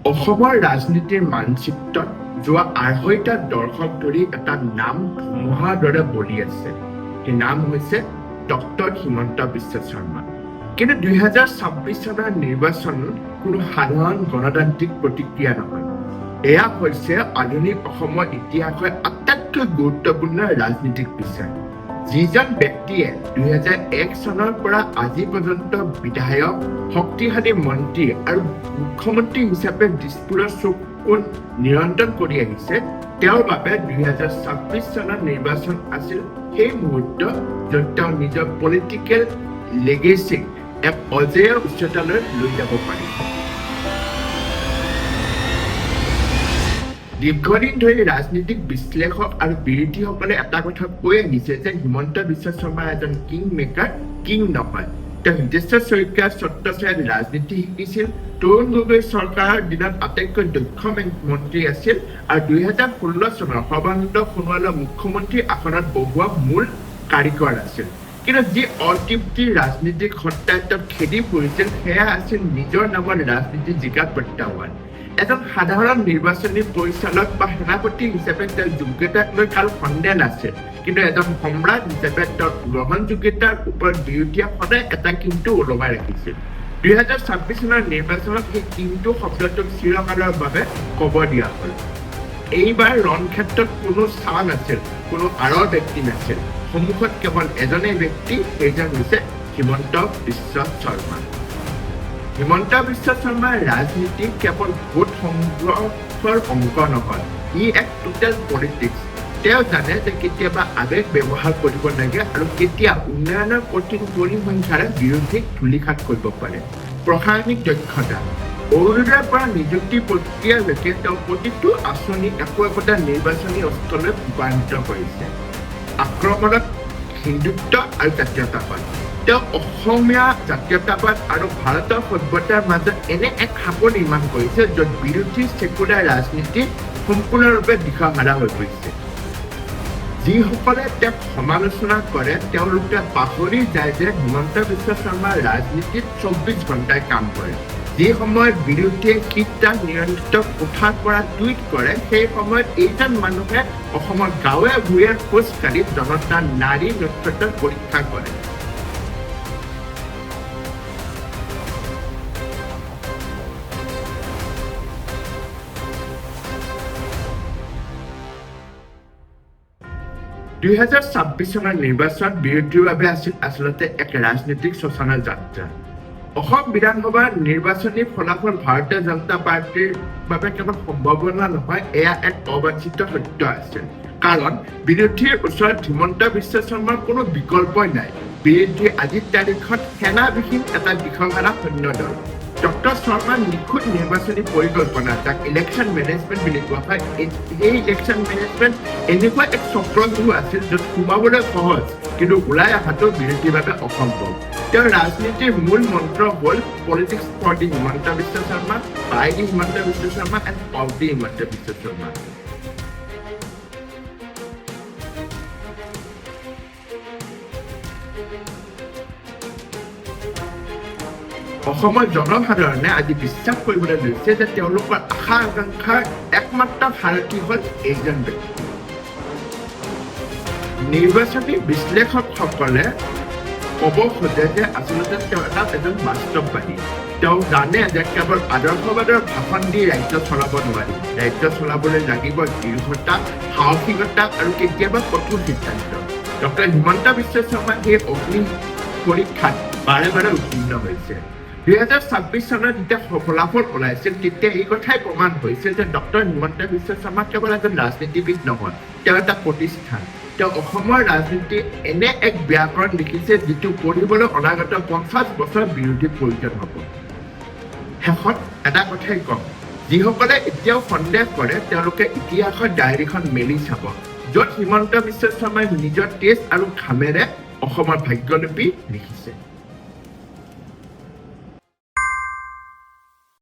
অসমৰ ৰাজনীতিৰ মানচিত্ৰত যোৱা ২৫টা দশক ধৰি এটা নাম ধুমুহাৰ দৰে বলি আছে। সেই নাম হৈছে ডক্টৰ হিমন্ত বিশ্ব শৰ্মা। কিন্তু ২০২৬ চনৰ নিৰ্বাচন কোনো সাধাৰণ গণতান্ত্ৰিক প্ৰতিক্ৰিয়া নহয়। এয়া হৈছে আধুনিক অসমৰ ইতিহাসৰ আটাইতকৈ গুৰুত্বপূৰ্ণ ৰাজনীতিক বিচাৰ। যিজন ব্যক্তিয়ে ২০০১ চনৰ পৰা আজি পৰ্যন্ত বিধায়ক, শক্তিশালী মন্ত্ৰী আৰু মুখ্যমন্ত্ৰী হিচাপে দিছপুৰৰ চকুন নিয়ন্ত্ৰণ কৰি আহিছে, তেওঁৰ বাবে ২০২৬ চনৰ নিৰ্বাচন আছিল সেই মুহূৰ্ত য'ত তেওঁ নিজৰ পলিটিকেল লেগেচিক এক অজেয় উচ্চতালৈ লৈ যাব পাৰিব। দীৰ্ঘদিন ধৰি ৰাজনীতিক বিশ্লেষক আৰু বিৰোধীসকলে এটা কথা কৈ আহিছে যে হিমন্ত বিশ্ব শৰ্মা এজন কিং মেকাৰ, কিং নহয়। তেওঁ হিতেশ্বৰ শইকীয়াৰ ছত্ৰছায়াত ৰাজনীতি শিকিছিল, তৰুণ গগৈ চৰকাৰৰ দিনত আটাইতকৈ দক্ষ মন্ত্ৰী আছিল আৰু ২০১৬ চনৰ সৰ্বানন্দ সোণোৱালৰ মুখ্যমন্ত্ৰী আসনত বহোৱা মূল কাৰিকৰ আছিল। কিন্তু যি অতৃপ্তিৰ ৰাজনীতিক সত্তাই তেওঁক খেদি ফুৰিছিল, সেয়া আছিল নিজৰ নামত ৰাজনীতি জিকাৰ প্ৰত্যাহ্বান। এজন সাধাৰণ নিৰ্বাচনী পৰিচালক বা সেনাপতি হিচাপে তেওঁৰ যোগ্যতাক লৈ কাৰো সন্দেহ নাছিল, কিন্তু এজন সম্ৰাট হিচাপে তেওঁৰ গ্ৰহণযোগ্যতাৰ ওপৰত বিৰোধীয়ে সদায় এটা কিন্তু ওলমাই ৰাখিছিল। ২০২৬ চনৰ নিৰ্বাচনত সেই কিন্তু শব্দটোক চিৰকালৰ বাবে ক'ব দিয়া হ'ল। এইবাৰ ৰণক্ষেত্ৰত কোনো চাহ নাছিল, কোনো আঁৰৰ ব্যক্তি নাছিল, সন্মুখত কেৱল এজনেই ব্যক্তি, সেইজন হৈছে হিমন্ত বিশ্ব শৰ্মা। হিমন্ত বিশ্ব শৰ্মাৰ ৰাজনীতি কেৱল ভোট সংগ্ৰহৰ অংক নহয়, ই এক টোটেল পলিটিক্স। তেওঁ জানে যে কেতিয়াবা আৱেগ ব্যৱহাৰ কৰিব লাগে আৰু কেতিয়া উন্নয়নৰ কঠিন পৰিসংখ্যাৰে বিৰোধীক ধূলিসাৎ কৰিব পাৰে। প্ৰশাসনিক দক্ষতা, অৰুণোদয়ৰ পৰা নিযুক্তি প্ৰক্ৰিয়ালৈকে তেওঁ প্ৰতিটো আঁচনি একোটা নিৰ্বাচনী অস্ত্ৰলৈ ৰূপান্তৰিত কৰিছে। আক্ৰমণত হিন্দুত্ব আৰু জাতীয়তাবাদ, তেওঁ অসমীয়া জাতীয়তাবাদ আৰু ভাৰতৰ সভ্যতাৰ মাজত এনে এক খাপ নিৰ্মাণ কৰিছে য'ত বিৰোধী ছেকুলাৰ ৰাজনীতি সম্পূৰ্ণৰূপে দিশহাৰা হৈ পৰিছে। যিসকলে তেওঁক সমালোচনা কৰে তেওঁলোকে পাহৰি যায় যে হিমন্ত বিশ্ব শৰ্মাৰ ৰাজনীতিত ২৪ ঘণ্টাই কাম কৰে। যি সময়ত বিৰোধীয়ে শীততাপ নিয়ন্ত্ৰিত কোঠাৰ পৰা টুইট কৰে, সেই সময়ত এইজন মানুহে অসমৰ গাঁৱে ভূঞে খোজ কাঢ়ি জনতাৰ নাৰী নক্ষত্ৰৰ পৰীক্ষা কৰে। – ২০২৬ চনৰ নিৰ্বাচন বিৰোধীৰ বাবে আছিল আচলতে এক ৰাজনৈতিক শোচনাৰ যাত্ৰা। অসম বিধানসভাৰ নিৰ্বাচনী ফলাফল ভাৰতীয় জনতা পাৰ্টীৰ বাবে কেৱল সম্ভাৱনা নহয়, এয়া এক অবাঞ্ছিত সত্য আছিল। কাৰণ বিৰোধীৰ ওচৰত হিমন্ত বিশ্ব শৰ্মাৰ কোনো বিকল্পই নাই। বিৰোধী আজিৰ তাৰিখত সেনাবিহীন এটা দিশহাৰা সৈন্য দল। ডক্টৰ শৰ্মাৰ নিখুঁত নিৰ্বাচনী পৰিকল্পনা, যাক ইলেকশ্যন মেনেজমেণ্ট বুলি কোৱা হয়, এই ইলেকশ্যন মেনেজমেণ্ট এনেকুৱা এক চক্ৰভূ আছিল য'ত সোমাবলৈ সহজ কিন্তু ওলাই অহাটো বিৰোধীৰ বাবে অসম্ভৱ। তেওঁৰ ৰাজনীতিৰ মূল মন্ত্ৰ হ'ল politics for the Himanta Biswa Sarma, by the Himanta Biswa Sarma and of the Himanta Biswa Sarma. অসমৰ জনসাধাৰণে আজি বিশ্বাস কৰিবলৈ লৈছে যে তেওঁলোকৰ আশা আকাংক্ষাৰ একমাত্ৰ সাৰথি হ'ল এইজন ব্যক্তি। নিৰ্বাচনী বিশ্লেষকসকলে ক'ব খোজে যে আচলতে তেওঁ এজন বাস্তৱবাদী। তেওঁ জানে যে কেৱল আদৰ্শবাদৰ ভাষণ দি ৰাজ্য চলাব নোৱাৰি। ৰাজ্য চলাবলৈ লাগিব দৃঢ়তা, সাহসিকতা আৰু কেতিয়াবা কঠোৰ সিদ্ধান্ত। ডক্টৰ হিমন্ত বিশ্ব শৰ্মা এই অগ্নি পৰীক্ষাত বাৰে বাৰে উত্তীৰ্ণ হৈছে। ২০২৬ চনত যেতিয়া ফলাফল ওলাইছিল, তেতিয়া এই কথাই প্ৰমাণ হৈছিল যে ডক্টৰ হিমন্ত বিশ্ব শৰ্মা কেৱল এজন ৰাজনীতিবিদ নহয়, তেওঁ এটা প্ৰতিষ্ঠান। তেওঁ অসমৰ ৰাজনীতি এনে এক ব্যাকৰণ লিখিছে যিটো পঢ়িবলৈ অনাগত ৫০ বছৰ বিৰোধী প্ৰয়োজন হ'ব। শেষত এটা কথাই কম, যিসকলে এতিয়াও সন্দেহ কৰে তেওঁলোকে ইতিহাসৰ ডায়েৰীখন মেলি চাব, য'ত হিমন্ত বিশ্ব শৰ্মাই নিজৰ তেজ আৰু ঘামেৰে অসমৰ ভাগ্যলিপি লিখিছে।